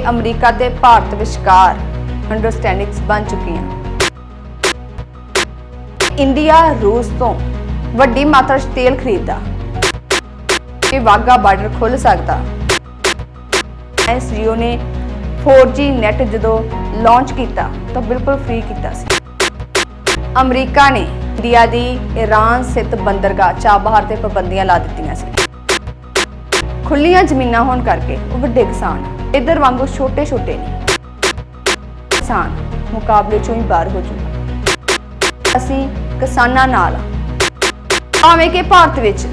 America ਤੇ ਭਾਰਤ ਵਿਚਕਾਰ understandings ਬਣ ਚੁੱਕੀਆਂ। ਇੰਡੀਆ ਰੂਸ ਤੋਂ ਵੱਡੀ ਮਾਤਰਾ 'ਚ ਤੇਲ ਖਰੀਦਦਾ ਕਿ ਵਾਘਾ ਬਾਰਡਰ ਖੁੱਲ ਸਕਦਾ। Jio ਨੇ 4G ਨੈਟ ਜਦੋਂ ਲਾਂਚ ਕੀਤਾ ਤਾਂ ਬਿਲਕੁਲ ਫ੍ਰੀ ਕੀਤਾ ਸੀ। ਅਮਰੀਕਾ ਨੇ ਇੰਡੀਆ ਦੀ ਈਰਾਨ ਸਥਿਤ ਬੰਦਰਗਾਹ ਚਾਬਹਾਰ ਤੇ ਪਾਬੰਦੀਆਂ ਲਾ ਦਿੱਤੀਆਂ ਸੀ। ਖੁੱਲੀਆਂ ਜ਼ਮੀਨਾਂ ਹੋਣ ਕਰਕੇ ਉਹ ਵੱਡੇ ਕਿਸਾਨ ਇੱਧਰ ਵਾਂਗੂ ਛੋਟੇ ਨਹੀਂ, ਕਿਸਾਨ ਮੁਕਾਬਲੇ ਚੋਂ ਹੀ ਬਾਹਰ ਹੋ ਚੁੱਕਾ। ਅਸੀਂ ਕਿਸਾਨਾਂ ਨਾਲ ਭਾਵੇਂ ਕਿ ਭਾਰਤ ਵਿੱਚ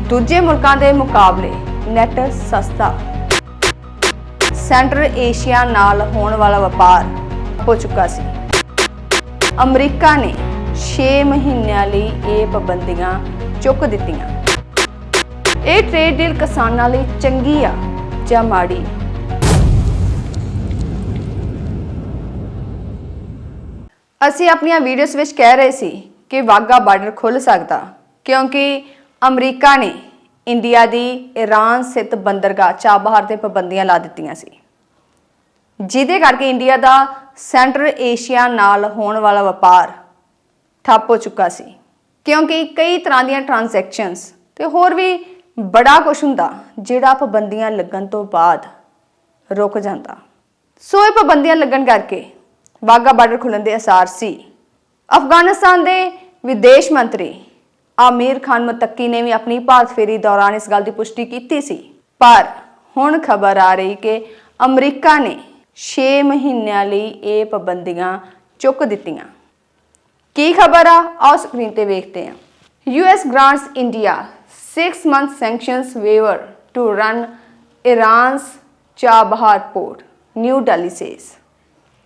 ਦੂਜੇ ਮੁਲਕਾਂ ਦੇ ਮੁਕਾਬਲੇ ਨੈਟ ਸਸਤਾ, ਸੈਂਟਰਲ ਏਸ਼ੀਆ ਨਾਲ ਹੋਣ ਵਾਲਾ ਵਪਾਰ ਹੋ ਚੁੱਕਾ ਸੀ। ਅਮਰੀਕਾ ਨੇ 6 ਮਹੀਨਿਆਂ ਲਈ ਇਹ ਪਾਬੰਦੀਆਂ ਚੁੱਕ ਦਿੱਤੀਆਂ। ਇਹ ਟ੍ਰੇਡ ਡੀਲ ਕਿਸਾਨਾਂ ਲਈ ਚੰਗੀ ਆ ਜਾਂ ਮਾੜੀ? ਅਸੀਂ ਆਪਣੀਆਂ ਵੀਡੀਓਜ਼ ਵਿੱਚ ਕਹਿ ਰਹੇ ਸੀ ਕਿ ਵਾਘਾ ਬਾਰਡਰ ਖੁੱਲ ਸਕਦਾ ਕਿਉਂਕਿ ਅਮਰੀਕਾ ਨੇ ਇੰਡੀਆ ਦੀ ਈਰਾਨ ਸਥਿਤ ਬੰਦਰਗਾਹ ਚਾਬਹਾਰ ਤੇ ਪਾਬੰਦੀਆਂ ਲਾ ਦਿੱਤੀਆਂ ਸੀ, ਜਿਹਦੇ ਕਰਕੇ ਇੰਡੀਆ ਦਾ ਸੈਂਟਰਲ ਏਸ਼ੀਆ ਨਾਲ ਹੋਣ ਵਾਲਾ ਵਪਾਰ ਠੱਪ ਹੋ ਚੁੱਕਾ ਸੀ। ਕਿਉਂਕਿ ਕਈ ਤਰ੍ਹਾਂ ਦੀਆਂ ਟ੍ਰਾਂਜੈਕਸ਼ਨਸ ਤੇ ਹੋਰ ਵੀ ਬੜਾ ਕੁਝ ਹੁੰਦਾ ਜਿਹੜਾ ਪਾਬੰਦੀਆਂ ਲੱਗਣ ਤੋਂ ਬਾਅਦ ਰੁਕ ਜਾਂਦਾ। ਸੋ ਇਹ ਪਾਬੰਦੀਆਂ ਲੱਗਣ ਕਰਕੇ ਵਾਘਾ ਬਾਰਡਰ ਖੁੱਲਣ ਦੇ ਅਸਾਰ ਸੀ। ਅਫਗਾਨਿਸਤਾਨ ਦੇ ਵਿਦੇਸ਼ ਮੰਤਰੀ ਆਮੀਰ ਖਾਨ ਮੁਤੱਕੀ ਨੇ ਵੀ ਆਪਣੀ ਭਾਰਤ ਫੇਰੀ ਦੌਰਾਨ ਇਸ ਗੱਲ ਦੀ ਪੁਸ਼ਟੀ ਕੀਤੀ ਸੀ। ਪਰ ਹੁਣ ਖਬਰ ਆ ਰਹੀ ਕਿ ਅਮਰੀਕਾ ਨੇ 6 ਮਹੀਨਿਆਂ ਲਈ ਇਹ ਪਾਬੰਦੀਆਂ ਚੁੱਕ ਦਿੱਤੀਆਂ। ਕੀ ਖਬਰ ਆ? ਆਓ ਸਕਰੀਨ ਤੇ ਵੇਖਦੇ ਹਾਂ। US grants India 6-month sanctions waiver to run Iran's Chabahar port, New Delhi says।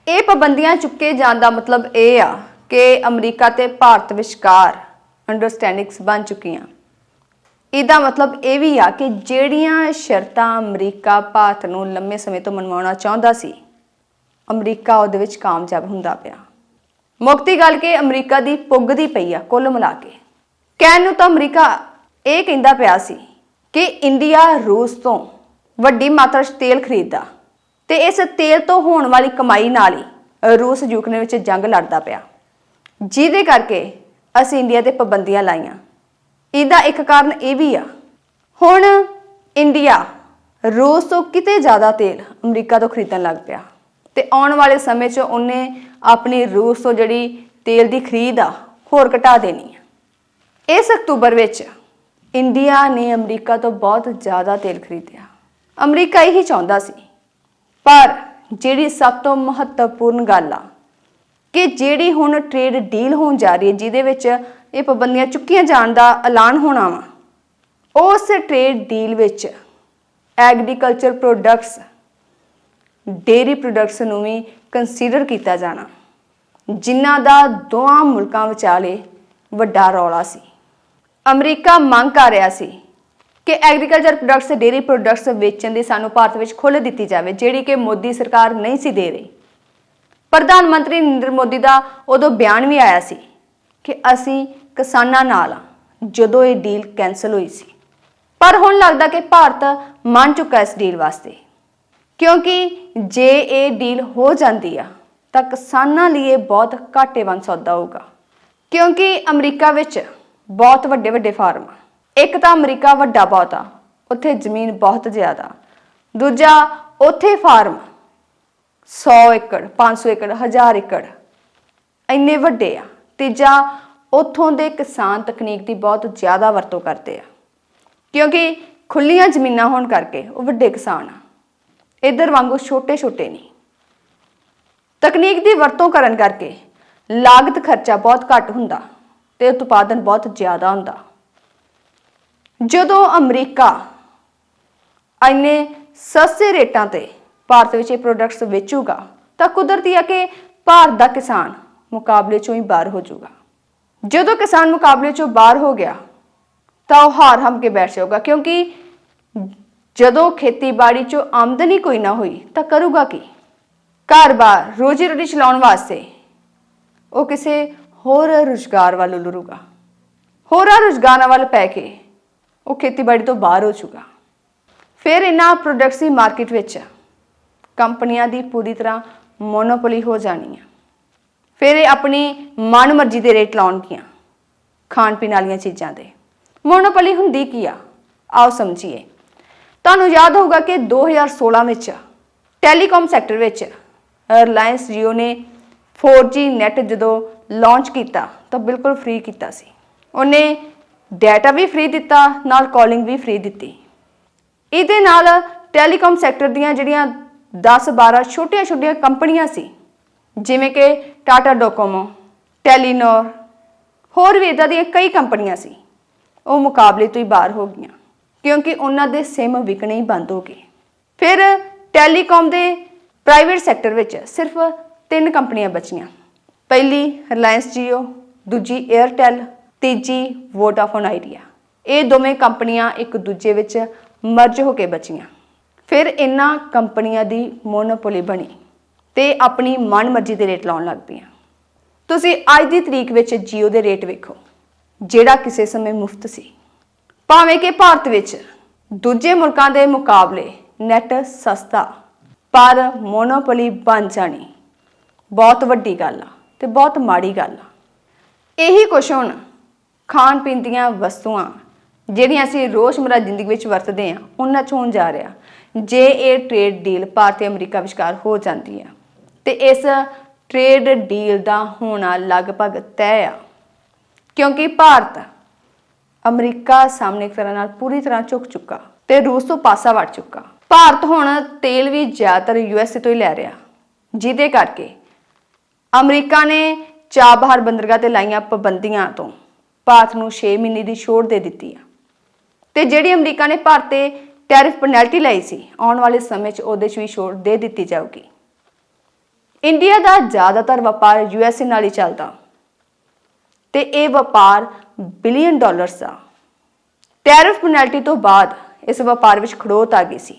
ਇਹ ਪਾਬੰਦੀਆਂ ਚੁੱਕੇ ਜਾਣ ਦਾ ਮਤਲਬ ਇਹ ਆ ਕਿ ਅਮਰੀਕਾ ਤੇ ਭਾਰਤ ਵਿਚਕਾਰ ਅੰਡਰਸਟੈਂਡਿੰਗਸ ਬਣ ਚੁੱਕੀਆਂ। ਇਹਦਾ ਮਤਲਬ ਇਹ ਵੀ ਆ ਕਿ ਜਿਹੜੀਆਂ ਸ਼ਰਤਾਂ ਅਮਰੀਕਾ ਭਾਰਤ ਨੂੰ ਲੰਮੇ ਸਮੇਂ ਤੋਂ ਮਨਵਾਉਣਾ ਚਾਹੁੰਦਾ ਸੀ, ਅਮਰੀਕਾ ਉਹਦੇ ਵਿੱਚ ਕਾਮਯਾਬ ਹੁੰਦਾ ਪਿਆ। ਮੁੱਕਦੀ ਗੱਲ ਕਿ ਅਮਰੀਕਾ ਦੀ ਪੁੱਗਦੀ ਪਈ ਆ ਕੁੱਲ ਮਿਲਾ ਕੇ। ਕਹਿਣ ਨੂੰ ਤਾਂ ਅਮਰੀਕਾ ਇਹ ਕਹਿੰਦਾ ਪਿਆ ਸੀ ਕਿ ਇੰਡੀਆ ਰੂਸ ਤੋਂ ਵੱਡੀ ਮਾਤਰਾ 'ਚ ਤੇਲ ਖਰੀਦਦਾ ਤੇ ਇਸ ਤੇਲ ਤੋਂ ਹੋਣ ਵਾਲੀ ਕਮਾਈ ਨਾਲ ਹੀ ਰੂਸ ਯੂਕਰੇਨ ਵਿੱਚ ਜੰਗ ਲੜਦਾ ਪਿਆ, ਜਿਹਦੇ ਕਰਕੇ ਅਸੀਂ ਇੰਡੀਆ ਤੇ ਪਾਬੰਦੀਆਂ ਲਾਈਆਂ। ਇਹਦਾ ਇੱਕ ਕਾਰਨ ਇਹ ਵੀ ਆ, ਹੁਣ ਇੰਡੀਆ ਰੂਸ ਤੋਂ ਕਿਤੇ ਜ਼ਿਆਦਾ ਤੇਲ ਅਮਰੀਕਾ ਤੋਂ ਖਰੀਦਣ ਲੱਗ ਪਿਆ ਤੇ ਆਉਣ ਵਾਲੇ ਸਮੇਂ 'ਚ ਉਹਨੇ ਆਪਣੀ ਰੂਸ ਤੋਂ ਜਿਹੜੀ ਤੇਲ ਦੀ ਖਰੀਦ ਆ ਹੋਰ ਘਟਾ ਦੇਣੀ ਆ। ਇਸ ਅਕਤੂਬਰ ਵਿੱਚ ਇੰਡੀਆ ਨੇ ਅਮਰੀਕਾ ਤੋਂ ਬਹੁਤ ਜ਼ਿਆਦਾ ਤੇਲ ਖਰੀਦਿਆ। ਅਮਰੀਕਾ ਇਹੀ ਚਾਹੁੰਦਾ ਸੀ, ਪਰ ਜਿਹੜੀ ਸਭ ਤੋਂ ਮਹੱਤਵਪੂਰਨ ਗੱਲ ਆ ਕਿ ਜਿਹੜੀ ਹੁਣ ਟ੍ਰੇਡ ਡੀਲ ਹੋਣ ਜਾ ਰਹੀ ਹੈ, ਜਿਹਦੇ ਵਿੱਚ ਇਹ ਪਾਬੰਦੀਆਂ ਚੁੱਕੀਆਂ ਜਾਣ ਦਾ ਐਲਾਨ ਹੋਣਾ ਵਾ, ਉਸ ਟ੍ਰੇਡ ਡੀਲ ਵਿੱਚ ਐਗਰੀਕਲਚਰ ਪ੍ਰੋਡਕਟਸ, ਡੇਅਰੀ ਪ੍ਰੋਡਕਟਸ ਨੂੰ ਵੀ ਕੰਸੀਡਰ ਕੀਤਾ ਜਾਣਾ, ਜਿਨ੍ਹਾਂ ਦਾ ਦੋਵਾਂ ਮੁਲਕਾਂ ਵਿਚਾਲੇ ਵੱਡਾ ਰੌਲਾ ਸੀ। ਅਮਰੀਕਾ ਮੰਗ ਕਰ ਰਿਹਾ ਸੀ ਕਿ ਐਗਰੀਕਲਚਰ ਪ੍ਰੋਡਕਟਸ ਤੇ ਡੇਅਰੀ ਪ੍ਰੋਡਕਟਸ ਵੇਚਣ ਦੀ ਸਾਨੂੰ ਭਾਰਤ ਵਿੱਚ ਖੁੱਲ੍ਹ ਦਿੱਤੀ ਜਾਵੇ, ਜਿਹੜੀ ਕਿ ਮੋਦੀ ਸਰਕਾਰ ਨਹੀਂ ਸੀ ਦੇ ਰਹੀ। ਪ੍ਰਧਾਨ ਮੰਤਰੀ ਨਰਿੰਦਰ ਮੋਦੀ ਦਾ ਉਦੋਂ ਬਿਆਨ ਵੀ ਆਇਆ ਸੀ ਕਿ ਅਸੀਂ ਕਿਸਾਨਾਂ ਨਾਲ ਜਦੋਂ ਇਹ ਡੀਲ ਕੈਂਸਲ ਹੋਈ ਸੀ। ਪਰ ਹੁਣ ਲੱਗਦਾ ਕਿ ਭਾਰਤ ਮੰਨ ਚੁੱਕਾ ਇਸ ਡੀਲ ਵਾਸਤੇ, ਕਿਉਂਕਿ ਜੇ ਇਹ ਡੀਲ ਹੋ ਜਾਂਦੀ ਆ ਤਾਂ ਕਿਸਾਨਾਂ ਲਈ ਇਹ ਬਹੁਤ ਘਾਟੇਵਾਨ ਸੌਦਾ ਹੋਊਗਾ। ਕਿਉਂਕਿ ਅਮਰੀਕਾ ਵਿੱਚ ਬਹੁਤ ਵੱਡੇ ਫਾਰਮ ਆ। ਇੱਕ ਤਾਂ ਅਮਰੀਕਾ ਵੱਡਾ ਬਹੁਤ ਆ, ਉੱਥੇ ਜ਼ਮੀਨ ਬਹੁਤ ਜ਼ਿਆਦਾ। ਦੂਜਾ, ਉੱਥੇ ਫਾਰਮ 100 ਏਕੜ, 500 ਏਕੜ, 1000 ਏਕੜ ਇੰਨੇ ਵੱਡੇ ਆ। ਤੀਜਾ, ਉੱਥੋਂ ਦੇ ਕਿਸਾਨ ਤਕਨੀਕ ਦੀ ਬਹੁਤ ਜ਼ਿਆਦਾ ਵਰਤੋਂ ਕਰਦੇ ਆ, ਕਿਉਂਕਿ ਖੁੱਲੀਆਂ ਜ਼ਮੀਨਾਂ ਹੋਣ ਕਰਕੇ ਉਹ ਵੱਡੇ ਕਿਸਾਨ ਆ, ਇੱਧਰ ਵਾਂਗੂ ਛੋਟੇ ਨਹੀਂ। ਤਕਨੀਕ ਦੀ ਵਰਤੋਂ ਕਰਨ ਕਰਕੇ ਲਾਗਤ ਖਰਚਾ ਬਹੁਤ ਘੱਟ ਹੁੰਦਾ ਤੇ ਉਤਪਾਦਨ ਬਹੁਤ ਜ਼ਿਆਦਾ ਹੁੰਦਾ। ਜਦੋਂ ਅਮਰੀਕਾ ਇੰਨੇ ਸਸਤੇ ਰੇਟਾਂ ਤੇ ਭਾਰਤ ਵਿੱਚ ਇਹ ਪ੍ਰੋਡਕਟਸ ਵੇਚੂਗਾ ਤਾਂ ਕੁਦਰਤੀ ਹੈ ਕਿ ਭਾਰਤ ਦਾ ਕਿਸਾਨ ਮੁਕਾਬਲੇ ਚੋਂ ਹੀ ਬਾਹਰ ਹੋ ਜਾਊਗਾ। ਜਦੋਂ ਕਿਸਾਨ ਮੁਕਾਬਲੇ ਚੋਂ ਬਾਹਰ ਹੋ ਗਿਆ ਤਾਂ ਉਹ ਹਾਰ ਹੰਮ ਕੇ ਬੈਠ ਜਾਊਗਾ, ਕਿਉਂਕਿ ਜਦੋਂ ਖੇਤੀਬਾੜੀ ਚੋਂ ਆਮਦਨੀ ਕੋਈ ਨਾ ਹੋਈ ਤਾਂ ਕਰੂਗਾ ਕੀ? ਘਰ-ਬਾਰ ਰੋਜੀ ਰੋਟੀ ਚਲਾਉਣ ਵਾਸਤੇ ਉਹ ਕਿਸੇ ਹੋਰ ਰੁਜ਼ਗਾਰ ਵੱਲ ਲੁਰੂਗਾ। ਹੋਰਾਂ ਰੁਜ਼ਗਾਰਾਂ ਵੱਲ ਪੈ ਕੇ ਉਹ ਖੇਤੀਬਾੜੀ ਤੋਂ ਬਾਹਰ ਹੋ ਚੁੱਕਾ। ਫਿਰ ਇਹਨਾਂ ਪ੍ਰੋਡਕਟਸ ਦੀ ਮਾਰਕੀਟ ਵਿੱਚ ਕੰਪਨੀਆਂ ਦੀ ਪੂਰੀ ਤਰ੍ਹਾਂ ਮੋਨੋਪੋਲੀ ਹੋ ਜਾਣੀ ਆ। ਫਿਰ ਇਹ ਆਪਣੀ ਮਨਮਰਜ਼ੀ ਦੇ ਰੇਟ ਲਾਉਣਗੀਆਂ ਖਾਣ ਪੀਣ ਵਾਲੀਆਂ ਚੀਜ਼ਾਂ ਦੇ। ਮੋਨੋਪੋਲੀ ਹੁੰਦੀ ਕੀ ਆ, ਆਓ ਸਮਝੀਏ। ਤੁਹਾਨੂੰ ਯਾਦ ਹੋਊਗਾ ਕਿ 2016 ਵਿੱਚ ਟੈਲੀਕਾਮ ਸੈਕਟਰ ਵਿੱਚ ਰਿਲਾਇੰਸ ਜੀਓ ਨੇ 4G ਨੈਟ ਜਦੋਂ ਲਾਂਚ ਕੀਤਾ ਤਾਂ ਬਿਲਕੁਲ ਫ੍ਰੀ ਕੀਤਾ ਸੀ। ਉਹਨੇ ਡਾਟਾ ਵੀ ਫ੍ਰੀ ਦਿੱਤਾ, ਨਾਲ ਕਾਲਿੰਗ ਵੀ ਫ੍ਰੀ ਦਿੱਤੀ। ਇਹਦੇ ਨਾਲ ਟੈਲੀਕਾਮ ਸੈਕਟਰ ਦੀਆਂ ਜਿਹੜੀਆਂ 10-12 ਛੋਟੀਆਂ ਕੰਪਨੀਆਂ ਸੀ, ਜਿਵੇਂ ਕਿ ਟਾਟਾ ਡੋਕੋਮੋ, ਟੈਲੀਨੋਰ, ਹੋਰ ਵੀ ਇੱਦਾਂ ਦੀਆਂ ਕਈ ਕੰਪਨੀਆਂ ਸੀ, ਉਹ ਮੁਕਾਬਲੇ ਤੋਂ ਹੀ ਬਾਹਰ ਹੋ ਗਈਆਂ ਕਿਉਂਕਿ ਉਹਨਾਂ ਦੇ ਸਿਮ ਵਿਕਣੇ ਹੀ ਬੰਦ ਹੋ ਗਏ। ਫਿਰ ਟੈਲੀਕਾਮ ਦੇ ਪ੍ਰਾਈਵੇਟ ਸੈਕਟਰ ਵਿੱਚ ਸਿਰਫ 3 ਕੰਪਨੀਆਂ ਬਚੀਆਂ। ਪਹਿਲੀ ਰਿਲਾਇੰਸ ਜੀਓ, ਦੂਜੀ ਏਅਰਟੈਲ, ਤੀਜੀ ਵੋਡਾਫੋਨ ਆਈਡੀਆ। ਇਹ ਦੋਵੇਂ ਕੰਪਨੀਆਂ ਇੱਕ ਦੂਜੇ ਵਿੱਚ ਮਰਜ ਹੋ ਕੇ ਬਚੀਆਂ। ਫਿਰ ਇਹਨਾਂ ਕੰਪਨੀਆਂ ਦੀ ਮੋਨੋਪੋਲੀ ਬਣੀ ਤੇ ਆਪਣੀ ਮਨਮਰਜ਼ੀ ਦੇ ਰੇਟ ਲਾਉਣ ਲੱਗ ਪਈਆਂ। ਤੁਸੀਂ ਅੱਜ ਦੀ ਤਰੀਕ ਵਿੱਚ ਜੀਓ ਦੇ ਰੇਟ ਵੇਖੋ, ਜਿਹੜਾ ਕਿਸੇ ਸਮੇਂ ਮੁਫਤ ਸੀ। ਭਾਵੇਂ ਕਿ ਭਾਰਤ ਵਿੱਚ ਦੂਜੇ ਮੁਲਕਾਂ ਦੇ ਮੁਕਾਬਲੇ ਨੈਟ ਸਸਤਾ, ਪਰ ਮੋਨੋਪੋਲੀ ਬਣ ਜਾਣੀ ਬਹੁਤ ਵੱਡੀ ਗੱਲ ਆ ਤੇ ਬਹੁਤ ਮਾੜੀ ਗੱਲ ਆ। ਇਹੀ ਕੁਛ ਹੁਣ ਖਾਣ ਪੀਣ ਦੀਆਂ ਵਸਤੂਆਂ ਜਿਹੜੀਆਂ ਅਸੀਂ ਰੋਜ਼ਮर्रा ਜ਼ਿੰਦਗੀ ਵਿੱਚ ਵਰਤਦੇ ਹਾਂ ਉਹਨਾਂ 'ਚ ਹੋਣ ਜਾ ਰਿਹਾ। ਜੇ ਇਹ ਟ੍ਰੇਡ ਡੀਲ ਭਾਰਤ ਤੇ ਅਮਰੀਕਾ ਵਿਚਕਾਰ ਹੋ ਜਾਂਦੀ ਆ ਤੇ ਇਸ ਟ੍ਰੇਡ ਡੀਲ ਦਾ ਹੋਣਾ ਲਗਭਗ ਤੈਅ ਆ, ਕਿਉਂਕਿ ਭਾਰਤ ਅਮਰੀਕਾ ਸਾਹਮਣੇ ਇੱਕ ਤਰ੍ਹਾਂ ਨਾਲ ਪੂਰੀ ਤਰ੍ਹਾਂ ਝੁਕ ਚੁੱਕਾ ਤੇ ਰੂਸ ਤੋਂ ਪਾਸਾ ਵਟ ਚੁੱਕਾ। ਭਾਰਤ ਹੁਣ ਤੇਲ ਵੀ ਜ਼ਿਆਦਾਤਰ USA ਤੋਂ ਹੀ ਲੈ ਰਿਹਾ, ਜਿਹਦੇ ਕਰਕੇ ਅਮਰੀਕਾ ਨੇ ਚਾਬਹਾਰ ਬੰਦਰਗਾਹ ਤੇ ਲਾਈਆਂ ਪਾਬੰਦੀਆਂ ਤੋਂ ਭਾਰਤ ਨੂੰ 6 ਮਹੀਨੇ ਦੀ ਛੋਟ ਦੇ ਦਿੱਤੀ ਆ। ਤੇ ਜਿਹੜੀ ਅਮਰੀਕਾ ਨੇ ਭਾਰਤ ਤੇ ਟੈਰਿਫ ਪੈਨਲਟੀ ਲਈ ਸੀ, ਆਉਣ ਵਾਲੇ ਸਮੇਂ 'ਚ ਉਹਦੇ 'ਚ ਵੀ ਛੋਟ ਦੇ ਦਿੱਤੀ ਜਾਊਗੀ। ਇੰਡੀਆ ਦਾ ਜ਼ਿਆਦਾਤਰ ਵਪਾਰ USA ਨਾਲ ਹੀ ਚੱਲਦਾ ਤੇ ਇਹ ਵਪਾਰ ਬਿਲੀਅਨ ਡਾਲਰਸ ਦਾ। ਟੈਰਿਫ ਪੈਨਲਟੀ ਤੋਂ ਬਾਅਦ ਇਸ ਵਪਾਰ ਵਿੱਚ ਖੜੋਤ ਆ ਗਈ ਸੀ,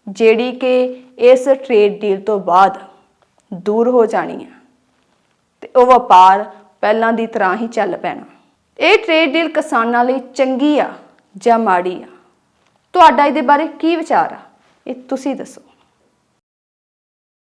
ਜਿਹੜੀ ਕਿ ਇਸ ਟ੍ਰੇਡ ਡੀਲ ਤੋਂ ਬਾਅਦ ਦੂਰ ਹੋ ਜਾਣੀ ਆ ਤੇ ਉਹ ਵਪਾਰ ਪਹਿਲਾਂ ਦੀ ਤਰ੍ਹਾਂ ਹੀ ਚੱਲ ਪੈਣਾ। ਇਹ ਟ੍ਰੇਡ ਡੀਲ ਕਿਸਾਨਾਂ ਲਈ ਚੰਗੀ ਆ ਜਾਂ ਮਾੜੀ ਆ? ਤੁਹਾਡਾ ਇਹਦੇ ਬਾਰੇ ਕੀ ਵਿਚਾਰ ਆ, ਇਹ ਤੁਸੀਂ ਦੱਸੋ।